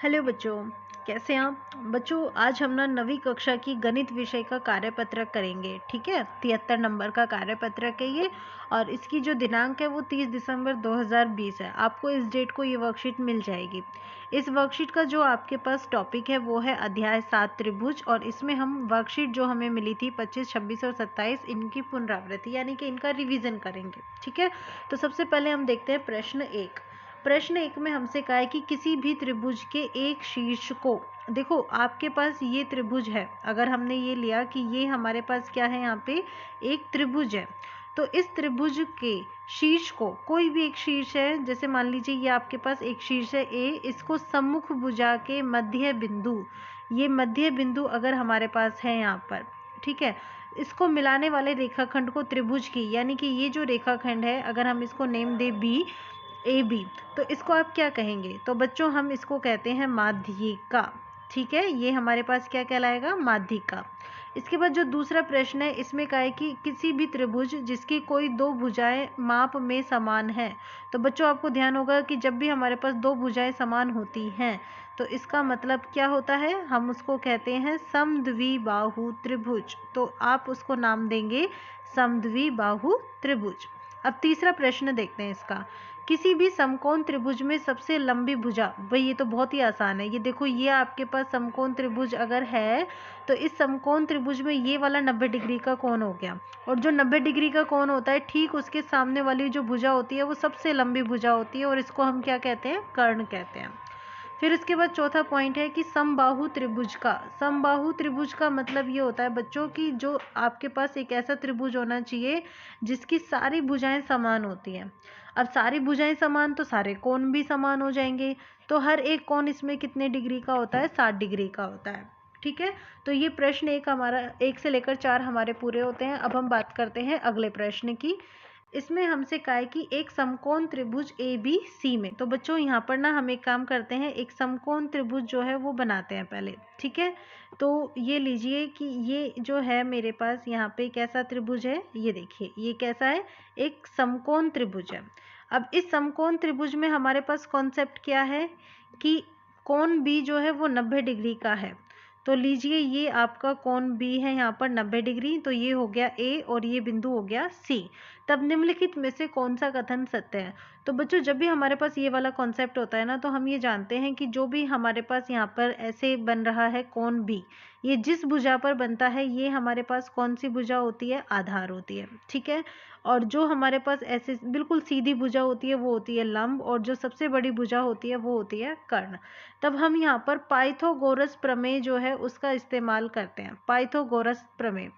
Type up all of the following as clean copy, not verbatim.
Hello बच्चों, कैसे हैं आप बच्चों। आज हम ना नवी कक्षा की गणित विषय का कार्यपत्रक करेंगे। ठीक है, 73 नंबर का कार्यपत्रक है ये, और इसकी जो दिनांक है वो 30 दिसंबर 2020 है। आपको इस डेट को ये वर्कशीट मिल जाएगी। इस वर्कशीट का जो आपके पास टॉपिक है वो है अध्याय 7 त्रिभुज, और इसमें हम वर्कशीट जो हमें मिली थी 25, 26 और 27 इनकी पुनरावृत्ति यानी कि इनका रिवीजन करेंगे। ठीक है, तो सबसे पहले हम देखते हैं प्रश्न एक में हमसे कहा है कि किसी भी त्रिभुज के एक शीर्ष को, देखो आपके पास ये त्रिभुज है, अगर हमने ये लिया कि ये हमारे पास क्या है, यहाँ पे एक त्रिभुज है, तो इस त्रिभुज के शीर्ष को, कोई भी एक शीर्ष है, जैसे मान लीजिए ये आपके पास एक शीर्ष है ए, इसको सम्मुख भुजा के मध्य बिंदु, ये मध्य बिंदु अगर हमारे पास है यहाँ पर, ठीक है, इसको मिलाने वाले रेखाखंड को त्रिभुज की, यानी कि ये जो रेखाखंड है अगर हम इसको नेम दे बी, ए बी, तो इसको आप क्या कहेंगे, तो बच्चों हम इसको कहते हैं माध्यिका। ठीक है, ये हमारे पास क्या कहलाएगा, माध्यिका। इसके बाद जो दूसरा प्रश्न है, इसमें कहा है कि किसी भी त्रिभुज जिसकी कोई दो भुजाएं माप में समान है, तो बच्चों आपको ध्यान होगा कि जब भी हमारे पास दो भुजाएं समान होती हैं तो इसका मतलब क्या होता है, हम उसको कहते हैं समद्विबाहु त्रिभुज। तो आप उसको नाम देंगे समद्विबाहु त्रिभुज। अब तीसरा प्रश्न देखते हैं इसका, किसी भी समकोण त्रिभुज में सबसे लंबी भुजा, भाई ये तो बहुत ही आसान है, ये देखो ये आपके पास समकोण त्रिभुज अगर है तो इस समकोण त्रिभुज में ये वाला 90 डिग्री का कोण हो गया, और जो 90 डिग्री का कोण होता है ठीक उसके सामने वाली जो भुजा होती है वो सबसे लंबी भुजा होती है, और इसको हम क्या कहते हैं, कर्ण कहते हैं। फिर इसके बाद चौथा पॉइंट है कि समबाहु त्रिभुज का मतलब ये होता है बच्चों की जो आपके पास एक ऐसा त्रिभुज होना चाहिए जिसकी सारी भुजाएं समान होती हैं। अब सारी भुजाएं समान तो सारे कोण भी समान हो जाएंगे, तो हर एक कोण इसमें कितने डिग्री का होता है, 60 डिग्री का होता है। ठीक है, तो ये प्रश्न एक हमारा 1 से लेकर 4 हमारे पूरे होते हैं। अब हम बात करते हैं अगले प्रश्न की। इसमें हमसे कहा है कि एक समकोण त्रिभुज ए बी सी में, तो बच्चों यहाँ पर ना हम एक काम करते हैं, एक समकोण त्रिभुज जो है वो बनाते हैं पहले। ठीक है, तो ये लीजिए कि ये जो है मेरे पास यहाँ पे कैसा त्रिभुज है, ये देखिए ये कैसा है, एक समकोण त्रिभुज है। अब इस समकोण त्रिभुज में हमारे पास कॉन्सेप्ट क्या है कि कोण बी जो है वो 90 डिग्री का है। तो लीजिए ये आपका कोण बी है यहाँ पर 90 डिग्री, तो ये हो गया ए और ये बिंदु हो गया सी। तब निम्नलिखित में से कौन सा कथन सत्य है, तो बच्चों जब भी हमारे पास ये वाला कॉन्सेप्ट होता है ना, तो हम ये जानते हैं कि जो भी हमारे पास यहाँ पर ऐसे बन रहा है कोण बी, ये जिस भुजा पर बनता है ये हमारे पास कौन सी भुजा होती है, आधार होती है। ठीक है, और जो हमारे पास ऐसे बिल्कुल सीधी भुजा होती है वो होती है लंब, और जो सबसे बड़ी भुजा होती है वो होती है कर्ण। तब हम यहाँ पर पाइथागोरस प्रमेय जो है उसका इस्तेमाल करते हैं। पाइथागोरस प्रमेय,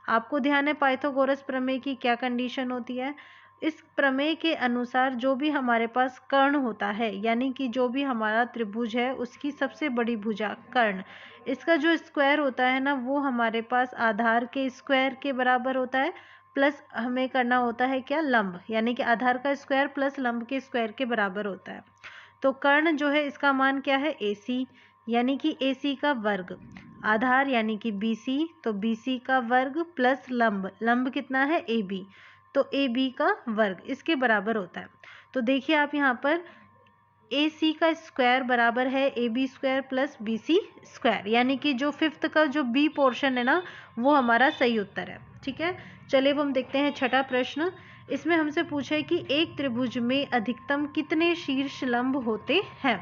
आपको ध्यान है पाइथागोरस प्रमेय की क्या कंडीशन होती है, इस प्रमेय के अनुसार जो भी हमारे पास कर्ण होता है, यानी कि जो भी हमारा त्रिभुज है उसकी सबसे बड़ी भुजा कर्ण, इसका जो स्क्वायर होता है ना वो हमारे पास आधार के स्क्वायर के बराबर होता है, प्लस हमें करना होता है क्या, लंब, यानी कि आधार का स्क्वायर प्लस लंब के स्क्वायर के बराबर होता है। तो कर्ण जो है इसका मान क्या है, AC, यानी कि AC का वर्ग, आधार यानी कि BC, तो BC का वर्ग प्लस लंब, लंब कितना है AB, तो AB का वर्ग इसके बराबर होता है। तो देखिए आप यहाँ पर AC का स्क्वायर बराबर है AB square plus BC square, यानी कि जो फिफ्थ का जो B पोर्शन है ना वो हमारा सही उत्तर है। ठीक है, चलिए अब हम देखते हैं छठा प्रश्न। इसमें हमसे पूछा है कि एक त्रिभुज में अधिकतम कितने शीर्ष लंब होते हैं,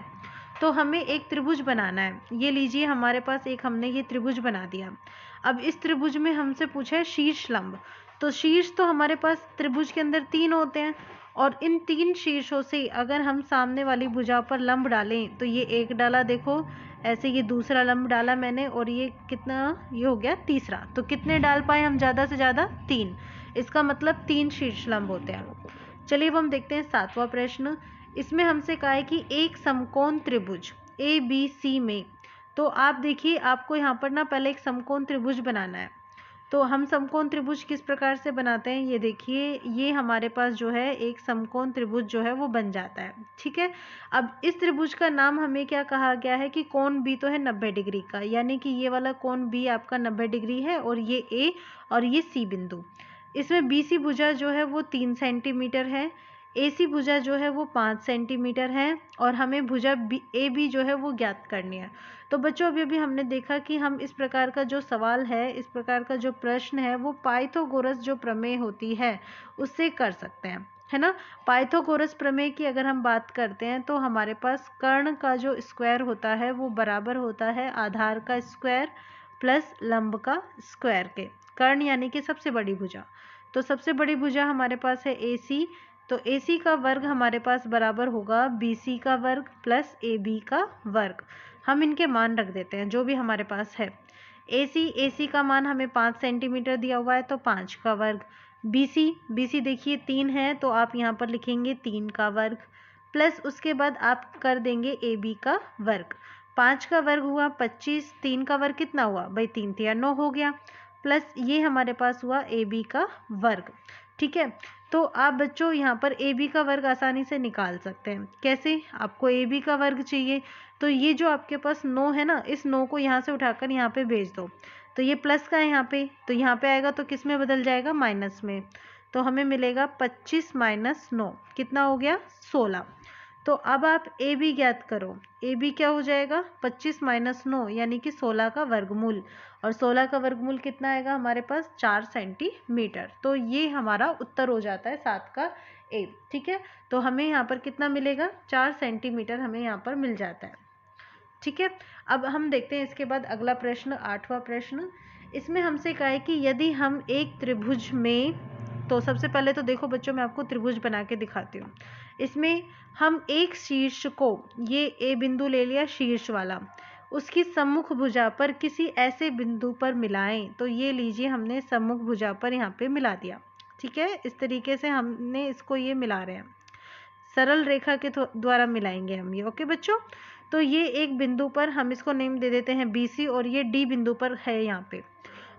तो हमें एक त्रिभुज बनाना है। ये लीजिए हमारे पास एक हमने ये त्रिभुज बना दिया। अब इस त्रिभुज में हमसे पूछा है शीर्ष लंब, तो शीर्ष तो हमारे पास त्रिभुज के अंदर 3 होते हैं, और इन 3 शीर्षों से अगर हम सामने वाली भुजा पर लंब डालें, तो ये एक डाला, देखो ऐसे ये दूसरा लंब डाला मैंने, और ये कितना, ये हो गया तीसरा, तो कितने डाल पाए हम, ज़्यादा से ज़्यादा 3, इसका मतलब 3 शीर्ष लंब होते हैं। चलिए अब हम देखते हैं सातवां प्रश्न। इसमें हमसे कहा है कि एक समकोण त्रिभुज ABC में, तो आप देखिए आपको यहाँ पर ना पहले एक समकोण त्रिभुज बनाना है। तो हम समकोण त्रिभुज किस प्रकार से बनाते हैं, ये देखिए ये हमारे पास जो है एक समकोण त्रिभुज जो है वो बन जाता है। ठीक है, अब इस त्रिभुज का नाम हमें क्या कहा गया है कि कोण B तो है 90 डिग्री का, यानी कि ये वाला कोण B आपका 90 डिग्री है, और ये A और ये C बिंदु, इसमें BC भुजा जो है वो 3 सेंटीमीटर है, AC भुजा जो है वो 5 सेंटीमीटर है और हमें भुजा AB जो है वो ज्ञात करनी है। तो बच्चों अभी हमने देखा कि हम इस प्रकार का जो सवाल है, इस प्रकार का जो प्रश्न है वो पाइथागोरस जो प्रमेय होती है उससे कर सकते हैं, है ना। पाइथागोरस प्रमेय की अगर हम बात करते हैं तो हमारे पास कर्ण का जो स्क्वायर होता है वो बराबर होता है आधार का स्क्वायर प्लस लंब का स्क्वायर के। कर्ण यानी कि सबसे बड़ी भुजा, तो सबसे बड़ी भुजा हमारे पास है AC, तो AC का वर्ग हमारे पास बराबर होगा BC का वर्ग प्लस AB का वर्ग। हम इनके मान रख देते हैं जो भी हमारे पास है। AC का मान हमें 5 सेंटीमीटर दिया हुआ है तो 5 का वर्ग। BC देखिए 3 है तो आप यहाँ पर लिखेंगे 3 का वर्ग प्लस उसके बाद आप कर देंगे AB का वर्ग। 5 का वर्ग हुआ 25, 3 का वर्ग कितना हुआ भाई 3 तिया 9 हो गया, प्लस ये हमारे पास हुआ AB का वर्ग। ठीक है, तो आप बच्चों यहाँ पर AB का वर्ग आसानी से निकाल सकते हैं। कैसे? आपको AB का वर्ग चाहिए तो ये जो आपके पास 9 है ना, इस 9 को यहाँ से उठाकर यहाँ पे भेज दो, तो ये प्लस का है यहाँ पे, तो यहाँ पे आएगा तो किस में बदल जाएगा? माइनस में। तो हमें मिलेगा 25 माइनस 9 कितना हो गया? 16। तो अब आप AB ज्ञात करो। AB क्या हो जाएगा? 25 माइनस 9 यानी कि 16 का वर्गमूल, और 16 का वर्गमूल कितना आएगा हमारे पास? 4 सेंटीमीटर। तो ये हमारा उत्तर हो जाता है 7 का A। ठीक है, तो हमें यहाँ पर कितना मिलेगा? 4 सेंटीमीटर हमें यहाँ पर मिल जाता है। ठीक है, अब हम देखते हैं इसके बाद अगला प्रश्न, 8वां प्रश्न। इसमें हमसे कहा है कि यदि हम एक त्रिभुज में, तो सबसे पहले तो देखो बच्चों मैं आपको त्रिभुज बना के दिखाती हूँ। इसमें हम एक शीर्ष को, ये A बिंदु ले लिया शीर्ष वाला, उसकी सम्मुख भुजा पर किसी ऐसे बिंदु पर मिलाएं, तो ये लीजिए हमने सम्मुख भुजा पर यहाँ पे मिला दिया। ठीक है, इस तरीके से हमने इसको ये मिला रहे हैं, सरल रेखा के द्वारा मिलाएंगे हम ये। ओके बच्चों, तो ये एक बिंदु पर हम इसको नेम दे देते हैं BC और ये D बिंदु पर है यहाँ पे,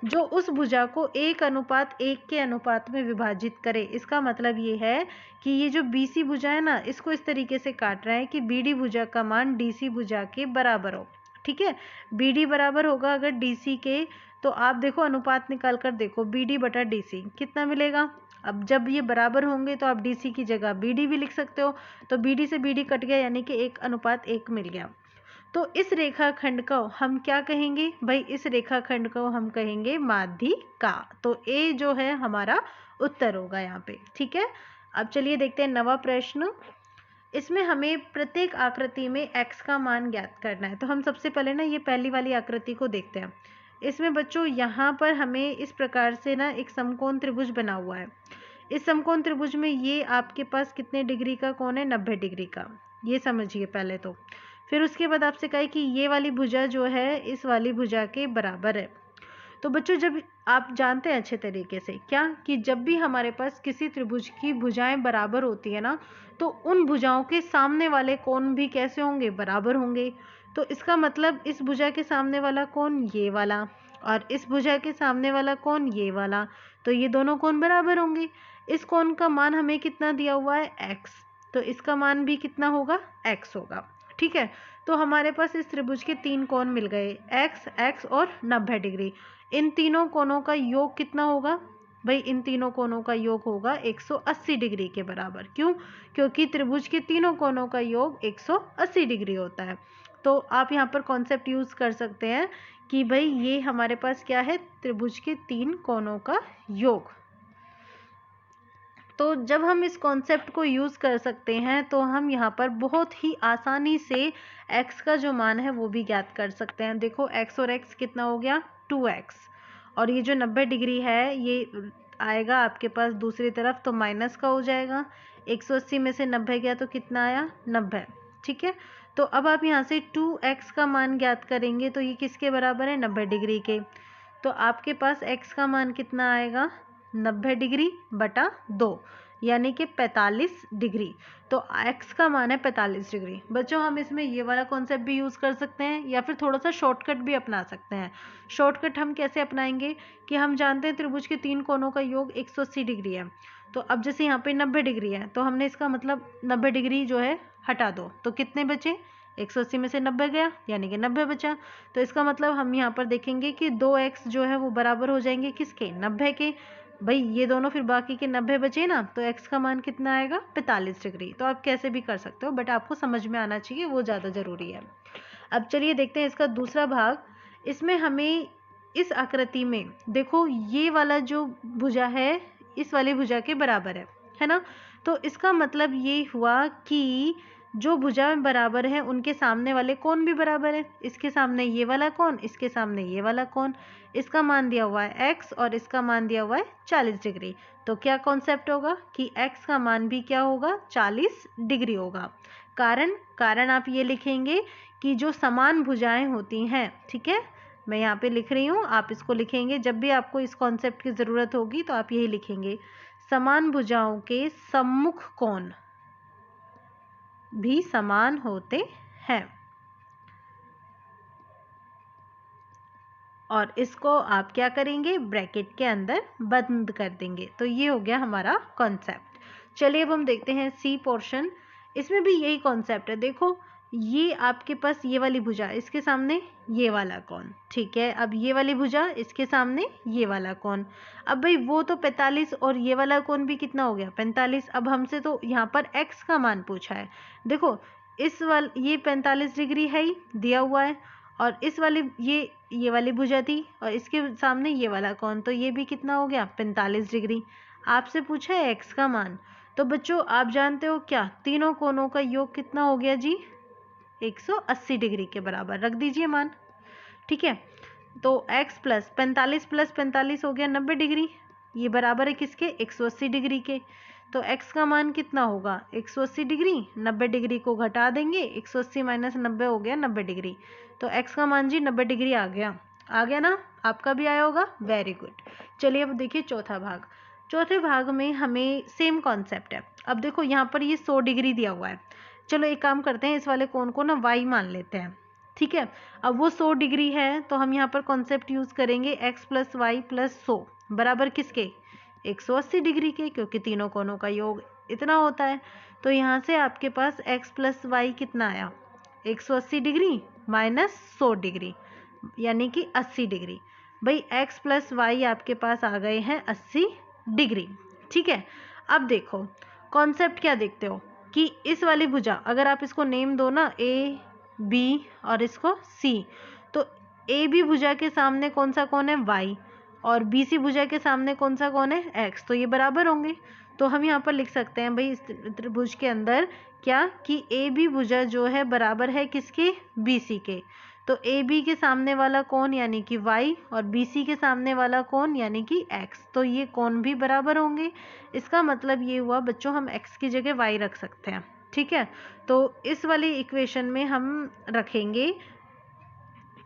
जो उस भुजा को 1:1 के अनुपात में विभाजित करे। इसका मतलब ये है कि ये जो BC भुजा है ना, इसको इस तरीके से काट रहा है कि BD भुजा का मान DC भुजा के बराबर हो। ठीक है, BD बराबर होगा अगर DC के, तो आप देखो अनुपात निकाल कर देखो, BD बटा DC कितना मिलेगा। अब जब ये बराबर होंगे तो आप DC की जगह BD भी लिख सकते हो, तो BD से BD कट गया यानी कि 1:1 मिल गया। तो इस रेखाखंड को हम क्या कहेंगे भाई? इस रेखाखंड को हम कहेंगे माध्यिका। तो A जो है हमारा उत्तर होगा यहाँ पे। ठीक है, अब चलिए देखते हैं 9वां प्रश्न। इसमें हमें प्रत्येक आकृति में x का मान ज्ञात करना है। तो हम सबसे पहले ना ये पहली वाली आकृति को देखते हैं। इसमें बच्चों यहाँ पर हमें इस प्रकार से ना एक समकोण त्रिभुज बना हुआ है। इस समकोण त्रिभुज में ये आपके पास कितने डिग्री का कोण है? 90 डिग्री का, ये समझिए पहले तो। फिर उसके बाद आपसे कहा कि ये वाली भुजा जो है इस वाली भुजा के बराबर है। तो बच्चों जब आप जानते हैं अच्छे तरीके से क्या, कि जब भी हमारे पास किसी त्रिभुज की भुजाएं बराबर होती है ना, तो उन भुजाओं के सामने वाले कोण भी कैसे होंगे? बराबर होंगे। तो इसका मतलब इस भुजा के सामने वाला कोण ये वाला, और इस भुजा के सामने वाला कोण ये वाला, तो ये दोनों कोण बराबर होंगे। इस कोण का मान हमें कितना दिया हुआ है? x, तो इसका मान भी कितना होगा? x होगा। ठीक है, तो हमारे पास इस त्रिभुज के 3 कोण मिल गए, x, x और 90 डिग्री। इन तीनों कोणों का योग कितना होगा भाई? इन तीनों कोणों का योग होगा 180 डिग्री के बराबर। क्यों? क्योंकि त्रिभुज के तीनों कोणों का योग 180 डिग्री होता है। तो आप यहाँ पर कॉन्सेप्ट यूज कर सकते हैं कि भाई ये हमारे पास क्या है? त्रिभुज के 3 कोणों का योग। तो जब हम इस कॉन्सेप्ट को यूज़ कर सकते हैं तो हम यहाँ पर बहुत ही आसानी से x का जो मान है वो भी ज्ञात कर सकते हैं। देखो x और x कितना हो गया? 2x, और ये जो 90 डिग्री है ये आएगा आपके पास दूसरी तरफ, तो माइनस का हो जाएगा। 180 में से 90 गया तो कितना आया? 90। ठीक है, तो अब आप यहाँ से 2x का मान ज्ञात करेंगे तो ये किसके बराबर है? 90 डिग्री के। तो आपके पास x का मान कितना आएगा? 90 डिग्री बटा 2 यानी कि 45 डिग्री। तो x का मान है 45 डिग्री। बच्चों हम इसमें ये वाला कॉन्सेप्ट भी यूज़ कर सकते हैं या फिर थोड़ा सा शॉर्टकट भी अपना सकते हैं। शॉर्टकट हम कैसे अपनाएंगे कि हम जानते हैं त्रिभुज के 3 कोणों का योग 180 डिग्री है। तो अब जैसे यहाँ पे 90 डिग्री है तो हमने इसका मतलब 90 डिग्री जो है हटा दो, तो कितने बचे? 180 में से 90 गया यानी कि 90 बचा। तो इसका मतलब हम यहाँ पर देखेंगे कि 2x जो है वो बराबर हो जाएंगे किसके? 90 के। भाई ये दोनों फिर बाकी के 90 बचे ना, तो x का मान कितना आएगा 45 डिग्री। तो आप कैसे भी कर सकते हो, बट आपको समझ में आना चाहिए, वो ज़्यादा ज़रूरी है। अब चलिए देखते हैं इसका दूसरा भाग। इसमें हमें इस आकृति में देखो ये वाला जो भुजा है इस वाली भुजा के बराबर है ना। तो इसका मतलब ये हुआ कि जो भुजा बराबर है उनके सामने वाले कोण भी बराबर है। इसके सामने ये वाला कोण, इसके सामने ये वाला कोण। इसका मान दिया हुआ है x और इसका मान दिया हुआ है 40 डिग्री। तो क्या कॉन्सेप्ट होगा कि x का मान भी क्या होगा 40 डिग्री होगा। कारण आप ये लिखेंगे कि जो समान भुजाएं होती हैं, ठीक है, मैं यहाँ पे लिख रही हूँ, आप इसको लिखेंगे जब भी आपको इस कॉन्सेप्ट की ज़रूरत होगी तो आप यही लिखेंगे, समान भुजाओं के सम्मुख कोण भी समान होते हैं। और इसको आप क्या करेंगे, ब्रैकेट के अंदर बंद कर देंगे। तो ये हो गया हमारा कॉन्सेप्ट। चलिए अब हम देखते हैं सी पोर्शन। इसमें भी यही कॉन्सेप्ट है। देखो ये आपके पास ये वाली भुजा, इसके सामने ये वाला कोण, ठीक है। अब ये वाली भुजा, इसके सामने ये वाला कोण। अब भाई वो तो 45 और ये वाला कोण भी कितना हो गया 45। अब हमसे तो यहाँ पर x का मान पूछा है। देखो ये 45 डिग्री है ही दिया हुआ है, और इस वाली ये वाली भुजा थी और इसके सामने ये वाला कोण, तो ये भी कितना हो गया 45 डिग्री। आपसे पूछा है x का मान। तो बच्चों आप जानते हो क्या, तीनों कोणों का योग कितना हो गया जी 180 डिग्री के बराबर। रख दीजिए मान, ठीक है। तो x प्लस 45 हो गया 90 डिग्री। ये बराबर है किसके 180 डिग्री के। तो x का मान कितना होगा 180 डिग्री। 90 डिग्री को घटा देंगे, 180 माइनस 90 हो गया 90 डिग्री। तो x का मान जी 90 डिग्री आ गया ना। आपका भी आया होगा, वेरी गुड। चलिए अब देखिए चौथा भाग। चौथे भाग में हमें सेम कॉन्सेप्ट है। अब देखो यहाँ पर ये 100 डिग्री दिया हुआ है। चलो एक काम करते हैं, इस वाले कोण को ना y मान लेते हैं, ठीक है। अब वो 100 डिग्री है तो हम यहाँ पर कॉन्सेप्ट यूज करेंगे x प्लस वाई प्लस 100 बराबर किसके 180 डिग्री के, क्योंकि तीनों कोणों का योग इतना होता है। तो यहाँ से आपके पास x प्लस वाई कितना आया 180 डिग्री माइनस 100 डिग्री, यानी कि 80 डिग्री। भाई x प्लस वाई आपके पास आ गए हैं 80 डिग्री, ठीक है। अब देखो कॉन्सेप्ट क्या देखते हो कि इस वाली भुजा, अगर आप इसको नेम दो ना ए बी और इसको सी, तो ए बी भुजा के सामने कौन सा कोण है y और बी सी भुजा के सामने कौन सा कोण है x, तो ये बराबर होंगे। तो हम यहाँ पर लिख सकते हैं भाई इस त्रिभुज के अंदर क्या कि ए बी भुजा जो है बराबर है किसके बी सी के। तो ए बी के सामने वाला कोण यानी कि y और बी सी के सामने वाला कोण यानी कि x, तो ये कोण भी बराबर होंगे। इसका मतलब ये हुआ बच्चों हम x की जगह y रख सकते हैं, ठीक है। तो इस वाली इक्वेशन में हम रखेंगे,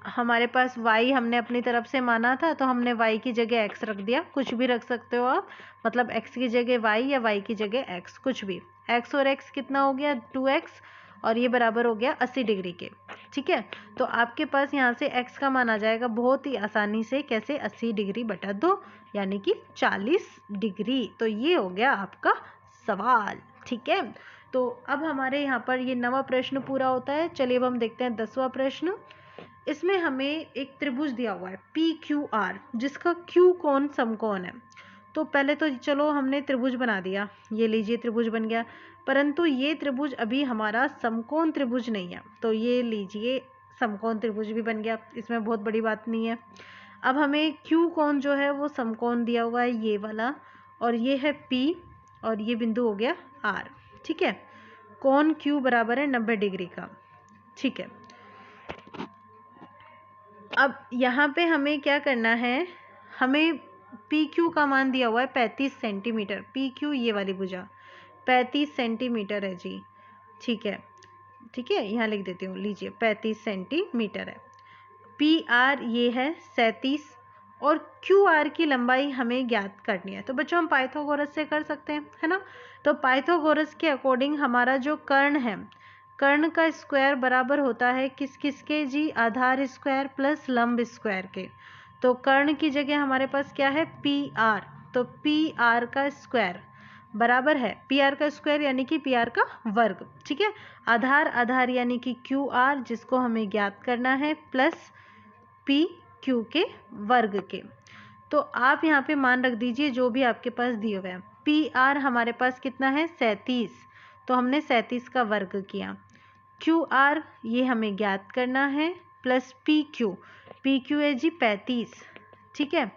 हमारे पास y हमने अपनी तरफ से माना था तो हमने y की जगह x रख दिया। कुछ भी रख सकते हो आप, मतलब x की जगह y या y की जगह x, कुछ भी। x और x कितना हो गया 2x और ये बराबर हो गया 80 डिग्री के, ठीक है। तो आपके पास यहाँ से x का मान आ जाएगा बहुत ही आसानी से, कैसे 80 डिग्री बटा 2 यानी कि 40 डिग्री। तो ये हो गया आपका सवाल, ठीक है। तो अब हमारे यहाँ पर ये 9वां प्रश्न पूरा होता है। चलिए अब हम देखते हैं 10वां प्रश्न। इसमें हमें एक त्रिभुज दिया हुआ है PQR जिसका Q कोण समकोण है। तो पहले तो चलो हमने त्रिभुज बना दिया, ये लीजिए त्रिभुज बन गया, परंतु ये त्रिभुज अभी हमारा समकोण त्रिभुज नहीं है। तो ये लीजिए समकोण त्रिभुज भी बन गया, इसमें बहुत बड़ी बात नहीं है। अब हमें Q कोण जो है वो समकोण दिया हुआ है ये वाला, और ये है P और ये बिंदु हो गया R, ठीक है। कोण Q बराबर है 90 डिग्री का, ठीक है। अब यहाँ पे हमें क्या करना है, हमें PQ का मान दिया हुआ है 35 सेंटीमीटर। PQ ये वाली भुजा 35 सेंटीमीटर है जी, ठीक है, ठीक है। यहाँ लिख देती हूँ, लीजिए 35 सेंटीमीटर है। PR ये है 37 और QR की लंबाई हमें ज्ञात करनी है। तो बच्चों हम पाइथागोरस से कर सकते हैं, है ना। तो पाइथागोरस के अकॉर्डिंग हमारा जो कर्ण है, कर्ण का स्क्वायर बराबर होता है किस किस के जी, आधार स्क्वायर प्लस लंब स्क्वायर के। तो कर्ण की जगह हमारे पास क्या है PR, तो PR का स्क्वायर बराबर है PR का स्क्वायर यानी कि PR का वर्ग, ठीक है। आधार यानी कि QR जिसको हमें ज्ञात करना है प्लस PQ के वर्ग के। तो आप यहाँ पे मान रख दीजिए जो भी आपके पास दिए हुए हैं। पी आर हमारे पास कितना है 37, तो हमने 37 का वर्ग किया। क्यू आर ये हमें ज्ञात करना है, प्लस पी क्यू है जी 35, ठीक है।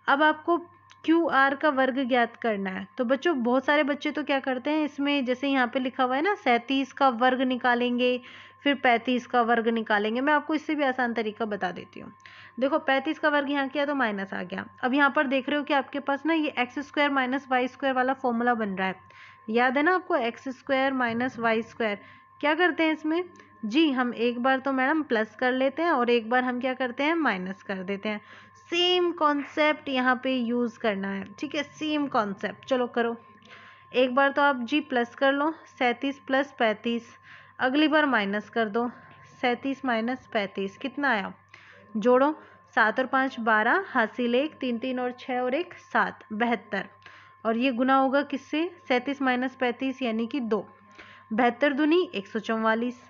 अब आपको क्यू आर का वर्ग ज्ञात करना है। तो बच्चों बहुत सारे बच्चे तो क्या करते हैं इसमें, जैसे यहाँ पे लिखा हुआ है ना 37 का वर्ग निकालेंगे, फिर 35 का वर्ग निकालेंगे। मैं आपको इससे भी आसान तरीका बता देती हूँ। देखो 35 का वर्ग यहाँ किया तो माइनस आ गया। अब यहाँ पर देख रहे हो कि आपके पास ना ये X square minus Y square वाला फॉर्मूला बन रहा है, याद है ना आपको, X square minus Y square. क्या करते हैं इसमें जी, हम एक बार तो मैडम प्लस कर लेते हैं और एक बार हम क्या करते हैं माइनस कर देते हैं। सेम कॉन्सेप्ट यहाँ पे यूज़ करना है, ठीक है, सेम कॉन्सेप्ट। चलो करो, एक बार तो आप जी प्लस कर लो 37 प्लस 35, अगली बार माइनस कर दो 37 माइनस 35, कितना आया, जोड़ो 7 और 5 12, हासिल 1, 3 3 और 6 और 1 7, 72। और ये गुना होगा किससे, 37 माइनस 35 यानी कि 2, 72 दूनी 144।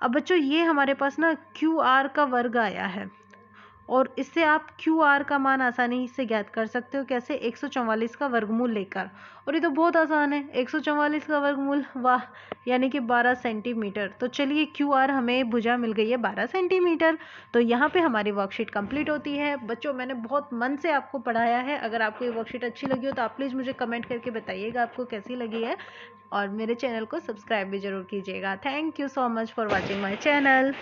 अब बच्चों ये हमारे पास ना क्यू आर का वर्ग आया है, और इससे आप क्यू आर का मान आसानी से ज्ञात कर सकते हो। कैसे, 144 का वर्गमूल लेकर। और ये तो बहुत आसान है, 144 का वर्गमूल, वाह, यानी कि 12 सेंटीमीटर। तो चलिए क्यू आर हमें भुजा मिल गई है 12 सेंटीमीटर। तो यहाँ पे हमारी वर्कशीट कंप्लीट होती है। बच्चों मैंने बहुत मन से आपको पढ़ाया है। अगर आपको ये वर्कशीट अच्छी लगी हो तो आप प्लीज़ मुझे कमेंट करके बताइएगा आपको कैसी लगी है, और मेरे चैनल को सब्सक्राइब भी ज़रूर कीजिएगा। Thank you so much for watching my channel.